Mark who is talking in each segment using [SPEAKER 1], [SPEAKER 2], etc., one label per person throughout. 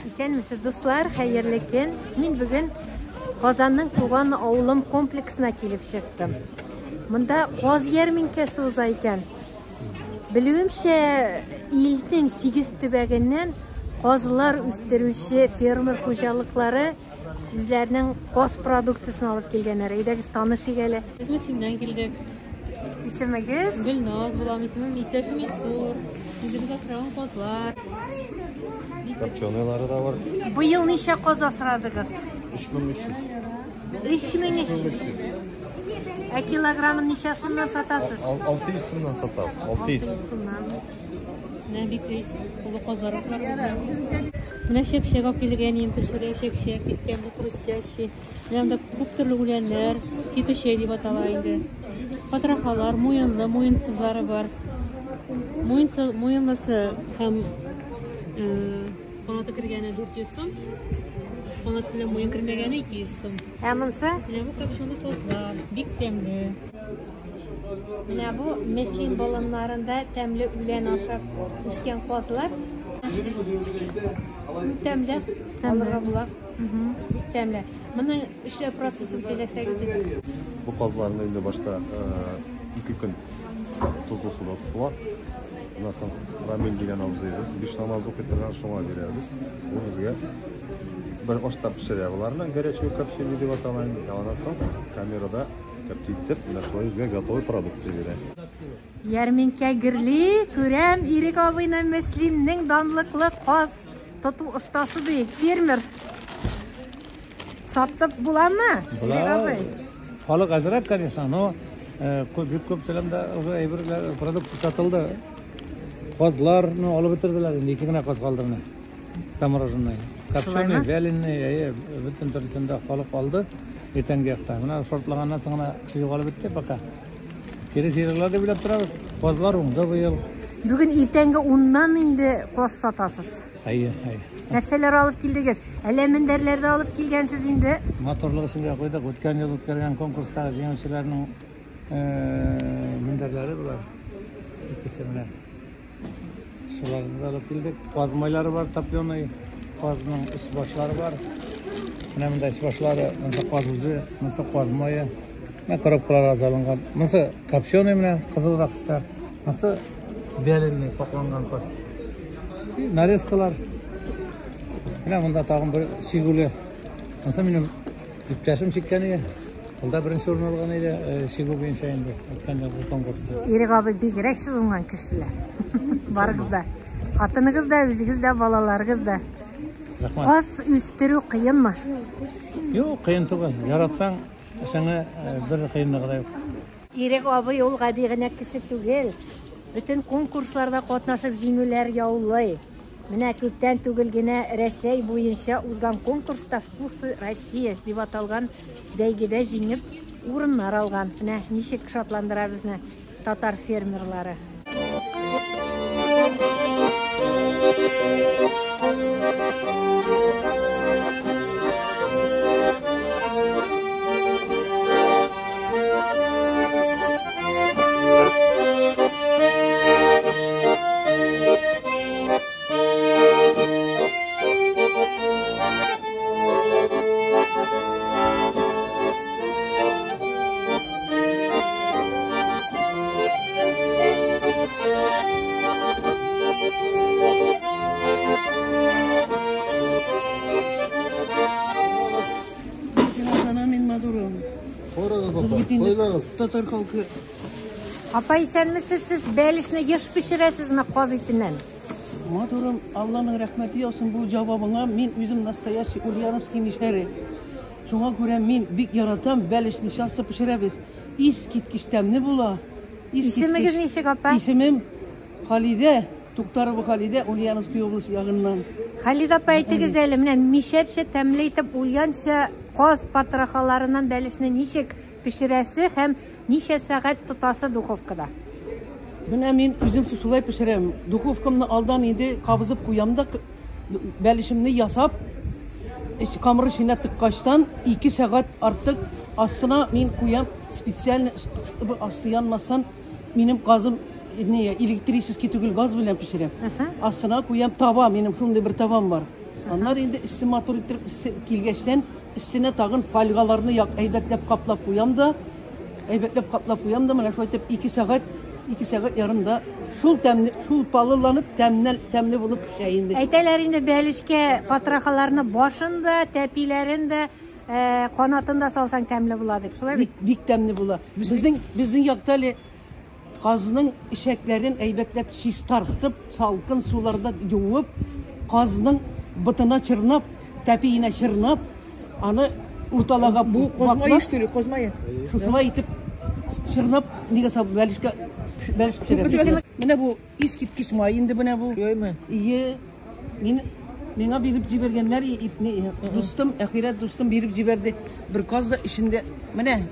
[SPEAKER 1] Исәнмесез, дуслар, хәерле көн. Мин бүген Казанның туган авылым комплексына килеп чыктым. Монда каз ярминкәсе уза икән. Белүемчә, илнең 8 төбәгеннән казлар үстерүче фермер хуҗалыклары үзләренең каз продукциясын алып килгәннәр. Әйдәгез танышыйк әле.
[SPEAKER 2] Без Мөселман килдек.
[SPEAKER 1] Исемегез?
[SPEAKER 2] Гөлназ булам, исемем иптәшем Исур. Үзебездә кран казлар.
[SPEAKER 3] Копченыйлары да бар.
[SPEAKER 1] Быел ничә каз асрадыгыз?
[SPEAKER 3] 3500.
[SPEAKER 1] 3500. Ә килограммын ничә сумнан сатасыз?
[SPEAKER 3] 600 сумнан сатабыз. 600
[SPEAKER 1] сумнан.
[SPEAKER 2] Менә бик олы казлар асрар. Менә шәкшәк алып килгән, пешерә шәкшәк, киткәнде хрустящий. Менә анда күп төрле үләннәр, китешә дип атала инде. Патрахалар, муенлы, муенсызлары бар. Муенлысы һәм канаты кергәне 400 сум. Канат белән муен кергәне 200 сум.
[SPEAKER 1] Ә монсы?
[SPEAKER 2] Менә бу копченый казлар, бик тәмле.
[SPEAKER 1] Менә бу Меслин болыннарында тәмле үлән ашап үскән казлар. Тәмле. Алырга була. Бик тәмле. Моның эшләү процессын сөйләсәгез иде.
[SPEAKER 3] Bu kazların önünde başta 2 gün tuzlu suda tutulur. Ondan sonra ramel bilen avzayırız. Bir namaz okuyduğundan şuna veririz. Bunuzga bir başta pişiriyor. Bunlarla горячую копченую деп аталайын. Ondan sonra kamerada көптейтіп, нашойызға готовый продукция береді.
[SPEAKER 1] Ярминкә гірли, күрәм, Ирек абыйны Меслиннең данлыклы каз тоту остасы дейік, фермер. Сатып буламы? Ирек абый?
[SPEAKER 4] Халык азрак, конечно, но көп сәлемдә әйберләр продукция сатылды. Казларны алып бетерделәр, инде 2 генә каз калдырны. Замороженный, копченый, вяленый, бөтен төркемдә халык алды. Иртәнге якта. Менә шортлаганнан соң гына чыгып алып бетте пока. Кире сыйрлар дип уйлап торабыз. Казлар уңды быел.
[SPEAKER 1] Бүген иртәнге 10-нан инде каз сатасыз.
[SPEAKER 4] Әйе.
[SPEAKER 1] Нәрсәләр алып килдегез? Әллә мендәрләрдә алып килгәнсез инде?
[SPEAKER 4] Моторлык эшенә куйдык. Үткән ел үткәргән конкурста җиңүчеләрнең мендәрләре булар. Икесе менә. Шуларны алып килдек. Каз майлары бар, топленый. Казның эш башлары бар. Менә монда эш башлары, монда каз үзе, монда каз мае. Менә коробкалар азалынган. Монда копченый менә кызыл ракста. Монда вяленый пакланган каз. Нарезкалар. Менә монда тагын бер шигуле. Монда минем иптәшем чиккән иде. Монда беренче урын алган иде, шигу буенча инде. Өткәндә бу конкурста.
[SPEAKER 1] Ирек абый бигрәк сез уңган кешеләр. Барыгыз да. Хатыныгыз да, үзегез дә, балаларыгыз да. Каз үстерү кыенмы?
[SPEAKER 4] Юк, кыен түгел. Яратсаң, эшеңә бер кыенлыгы да юк.
[SPEAKER 1] Ирек абый ул гади генә кеше түгел. Бүтән конкурсларда катнашып җиңүләр яулый. Менә күптән түгел генә Россия буенча узган конкурста «Вкусы России» дип аталган бәйгедә җиңеп, урыннар алган. Менә ничек шатландыра безне татар фермерлары.
[SPEAKER 5] Татар халкы.
[SPEAKER 1] Апа, исәнмесез, сез бәлешне еш пешерәсезме каз итеннән?
[SPEAKER 5] Матурым, Алланың рәхмәте яусын бу җавабыңа. Мин үзем настоящий ульяновский мишәре. Шуңа күрә мин бик яратам, бәлешне шасы пешерәбез. Искиткеч тәмле була.
[SPEAKER 1] Исемегез ничек, апа?
[SPEAKER 5] Исемем Халидә, Туктарова Халидә, Ульяновский область ягыннан.
[SPEAKER 1] Халид апа, әйтегез әле, менә мишәрчә тәмле итеп ульянча каз патрахаларыннан бәлешне ничек пешерәсе һәм ничә сәгать тотасы духовкада?
[SPEAKER 5] Менә мин үзем шулай пешерәм. Духовкамны алдан инде кабызып куям да бәлешемне ясап, камыр эченә тыккачтан 2 сәгать артык астына мин куям специально асты янмасан минем газым электрический түгел газ белән пешерәм. Астына куям таба, минем шундый бер табам бар. Onlar indi üstü motorittir kilgeçten üstüne tağın falgalarını eybetlep kaplap koyam da mana şu etip 2 saat yarımda şul palırlanıp temli bulup şeyindi.
[SPEAKER 1] Әйтәләр инде бәлешкә патрахаларны башында, тәпиләрендә, канатында салсаң тәмле була дип. Шулай бит?
[SPEAKER 5] Bik temli bula. Bizden yaktali kazının işeklerin eybetlep şiş tartıp salkın sularda yuvup kazının bıtına çırnap, tepiğine çırnap anı ortalağa
[SPEAKER 6] Bu kozmayı işte kozmayı.
[SPEAKER 5] şuşula itip çırnap niye sabı belişke pişirelim. Buna bu iskitkiş mayindi buna bu.
[SPEAKER 6] Yoyma.
[SPEAKER 5] İyi. Mena birip cibergenler ipni dostum ahiret dostum birip ciberdi bir kaz da içinde mene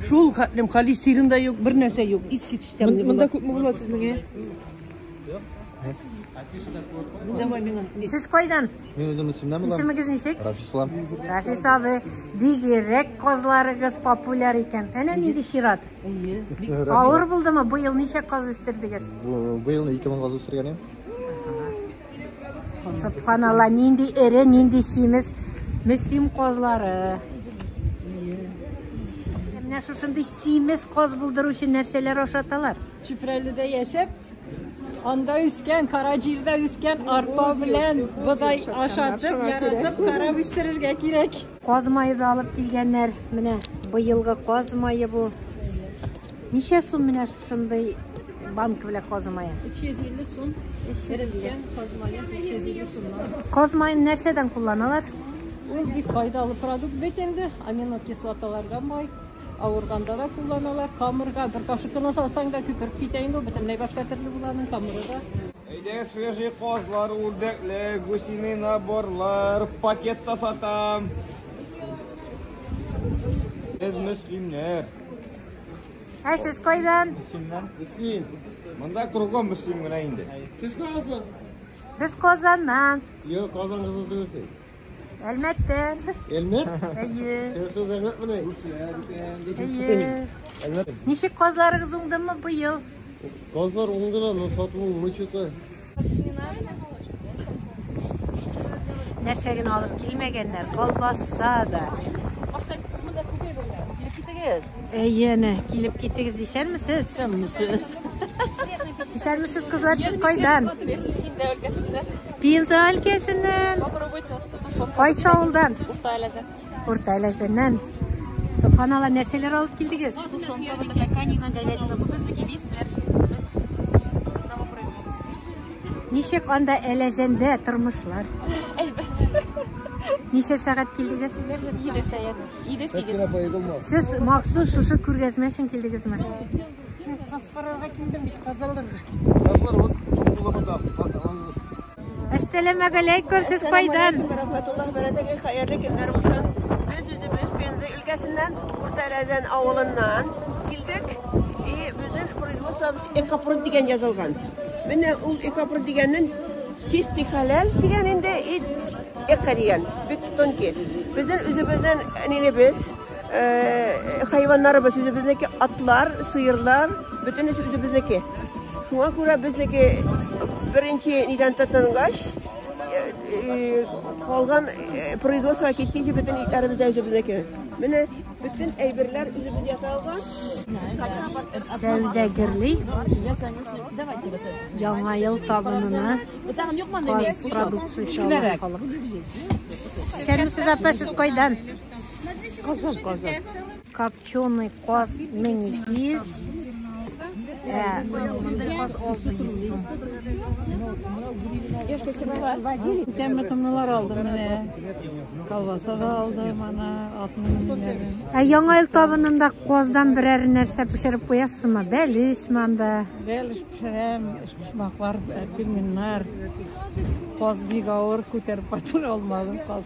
[SPEAKER 5] şul katlem kalistirin da yok bir nese yok iskit sistemli bu.
[SPEAKER 6] Bunda köp mü bular sizin?
[SPEAKER 1] Siz кайдан?
[SPEAKER 3] Мен өзім исемнен боламын.
[SPEAKER 1] Исемегез ничек?
[SPEAKER 3] Рафислам.
[SPEAKER 1] Рафис абый, бигерәк козларыгыз популяр икән. Әнә нинди чират. Авыр булдымы? Быел ничә каз үстердегез?
[SPEAKER 3] Быйыл 2000 каз үстергән идем.
[SPEAKER 1] Subhanallah, nindi эре, нинди симез, мөслим козлары. Менә шушындый симез каз булдыру өчен нәрсәләр ашаталар?
[SPEAKER 7] Çipreli'de yaşap, anda üsken, Karacir'de üsken, arpa bilen, buday aşatıp, yaratıp, kara üstürürge gerek.
[SPEAKER 1] Каз майы да алып килгәннәр. Менә быелгы каз майы бу. Ничә сум менә шушындый банк белән каз майы?
[SPEAKER 7] 350 сум, erimgen, kozmaya 350 sumlar.
[SPEAKER 1] Каз майын нәрсәдән кулланалар?
[SPEAKER 7] Ул бик файдалы продукт бит инде, аминокислоталарга бай. Авырганда да kullanırlar. Камырга bir kaşık kına salsan da küpürüp giteyinde o bütünlüğü başka türlü bulanın kamırı da.
[SPEAKER 8] Eyde свежий kozlar, urdekler, gusini naborlar, pakette satam. Biz Müslümanlar.
[SPEAKER 1] Siz кайдан?
[SPEAKER 8] Müslüman. Manda krugon Müslüman gına indi. Siz kazan?
[SPEAKER 1] Biz Kozandan.
[SPEAKER 8] Yok kazan kızı değilsin.
[SPEAKER 1] Әлмәттән.
[SPEAKER 8] Elmet?
[SPEAKER 1] Әйе.
[SPEAKER 8] Sen söz elmet mi ne?
[SPEAKER 1] Әйе. Ничек казларыгыз уңдымы быел?
[SPEAKER 8] Kazlar onlara satımın mıçıtı.
[SPEAKER 1] Нәрсә генә алып килмәгәннәр, колбаса да. Әйе, әнә, килеп китегез дисәнмесез? Дисәнмесез, кызлар, сез кайдан? Пенза өлкәсеннән. Кайсы авылдан? Урта Әләзәннән. Subhanallah, нәрсәләр алып килдегез? Ничек анда Әләзәндә тормышлар? Ничә сәгать килдегез?
[SPEAKER 7] 7 saat, 7-8.
[SPEAKER 1] Сез махсус шушы күргәзмә өчен килдегезме?
[SPEAKER 5] Kaspararga kildim bit kazalırdı.
[SPEAKER 8] Kazlar o bulamada.
[SPEAKER 1] Assalamu alaykum, siz kaydan?
[SPEAKER 9] Rahmetullah bereketi hayırlı günler olsun. Biz yüzümüz Penze ülkesinden, Urta Әләзән avulundan geldik. Bizim производствомuz Ekaprod diyen yazılgan. Mene ul Ekaprod diyenin çisti halal diyeninde ekariyen. Bütün ki bizim üzümüzden biz hayvanlarımız üzümüzdeki atlar, sıyırlar, bütün üzümüzdeki. Şuna göre bizdeki birinci neden tatlangaç kalgan производство ketkince bütün itlerimizde üzümüzdeki. Mene bütün eyberler üzümüzde yasalgan.
[SPEAKER 1] Сәүдәгерлек яңа ел табынына каз продукциясы алып калып. Сәлемсез апа, сез кайдан? Казан. Копченый каз 1200. Каз 600 сум.
[SPEAKER 6] Тәмле томнылар алдым менә. Колбаса да алдым, ана 60
[SPEAKER 1] Яңа ел табынында каздан берәр нәрсә пешереп куясызмы? Бәлешме анда?
[SPEAKER 6] Бәлеш пешерәм, ишмаклар, пельменнар. Каз бик авыр күтәреп кайтыра алмадым каз.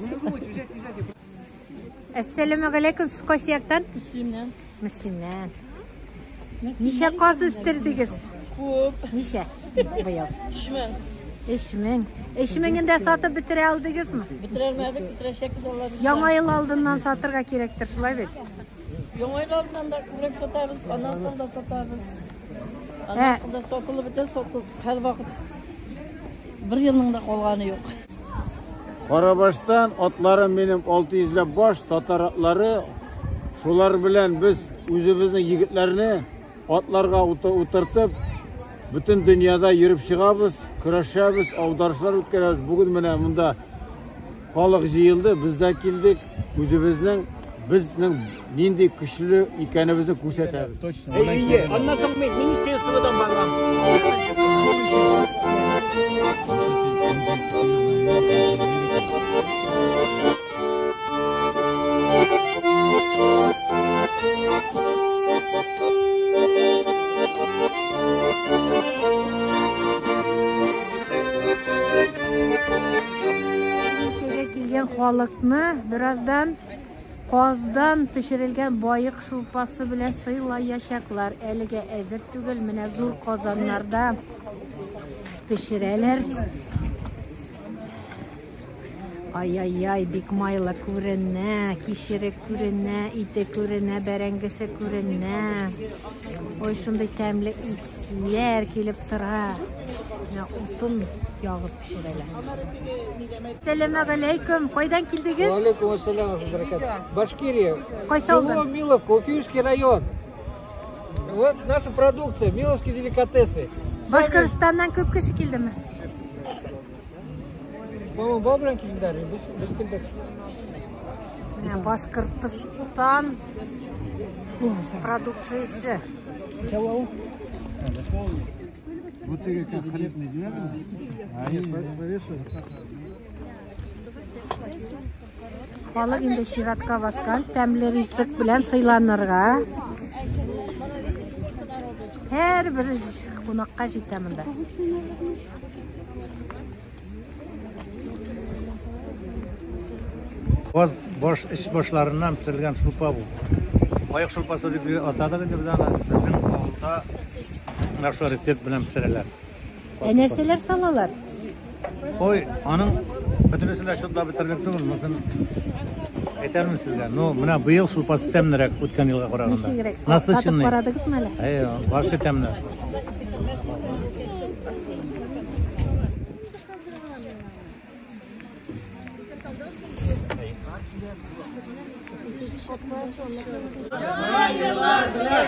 [SPEAKER 1] Assalamu alaykum, siz qaysi yoqdan? Müslüman. Ничә каз үстердегез?
[SPEAKER 9] Күп.
[SPEAKER 1] Ничә? Быел.
[SPEAKER 9] 3000.
[SPEAKER 1] 3000 дә сатып бетерә алдыгызмы?
[SPEAKER 9] Bitirelmedik, bitirecek dolar.
[SPEAKER 1] Яңа ел алдыннан сатырга кирәктер, шулай бит?
[SPEAKER 9] Yoğaylardan da kürek satarız, anasını da satarız. Anasını da sokulu biten sokul. Her vakit bir yılın da kolganı yok.
[SPEAKER 10] Qarabashdan otlarim benim 600'lab bosh, tatar otlari. Shular bilan biz o'zimizning yigitlarni otlarga o'tirtib, butun dunyoda yurib chiqamiz, kurashamiz, avdarishlar o'tkazamiz. Bugun mana bunda xalq yig'ildi, bizda keldik, o'zimizning bizning nendek kuchli ekanimizni ko'rsatamiz.
[SPEAKER 4] Anlatılmayın, ministerstvodan bağlan.
[SPEAKER 1] Kelgan xalqni birazdan qozdan pishirilgan boyiq shulpasi bilan siylayashaklar. Eliga azir tugul, mana zo'r qozonlarda pishiralar. Ay, bik mayla ko'rinna, kishiri ko'rinna, iti ko'rinna, barangisi ko'rinna. Oy, shunday ta'mli islar kelib tura. O'tin yog'ib pishiralar. Assalomu alaykum. Qaydan keldingiz?
[SPEAKER 11] Alaykum assalom, barakat. Башкирия.
[SPEAKER 1] Qaysi
[SPEAKER 11] Село Миловка, Уфимский район. Вот наша продукция, Миловские деликатесы.
[SPEAKER 1] Boshqirdistondan ko'p kishi keldimi?
[SPEAKER 11] По-моему, Бобран келdiler. Biz keldik.
[SPEAKER 1] Boshqirdiston produksiyasi. Xalq endi shiratga bosgan, ta'mli rizq bilan siylanirga. Her bir qo'noqqa jetamanda.
[SPEAKER 4] Qoz bosh ish boshlaridan pishirgan shulpa bu. Oyoq shulpasi deb atadilar endi bizning ovulda mana shu retsept bilan pishiralar.
[SPEAKER 1] Narsalar salalar.
[SPEAKER 4] Oy, aning butinisini shunda bitirib turdim. Masalan, aytarman sizga. No, mana bu yil shulpasi tamliroq o'tgan yilga qaraganda. Nasıl shunday?
[SPEAKER 1] Qaradingizmi hali?
[SPEAKER 4] Yo'q, boshqa tamlar.
[SPEAKER 12] Hayırlar bilen.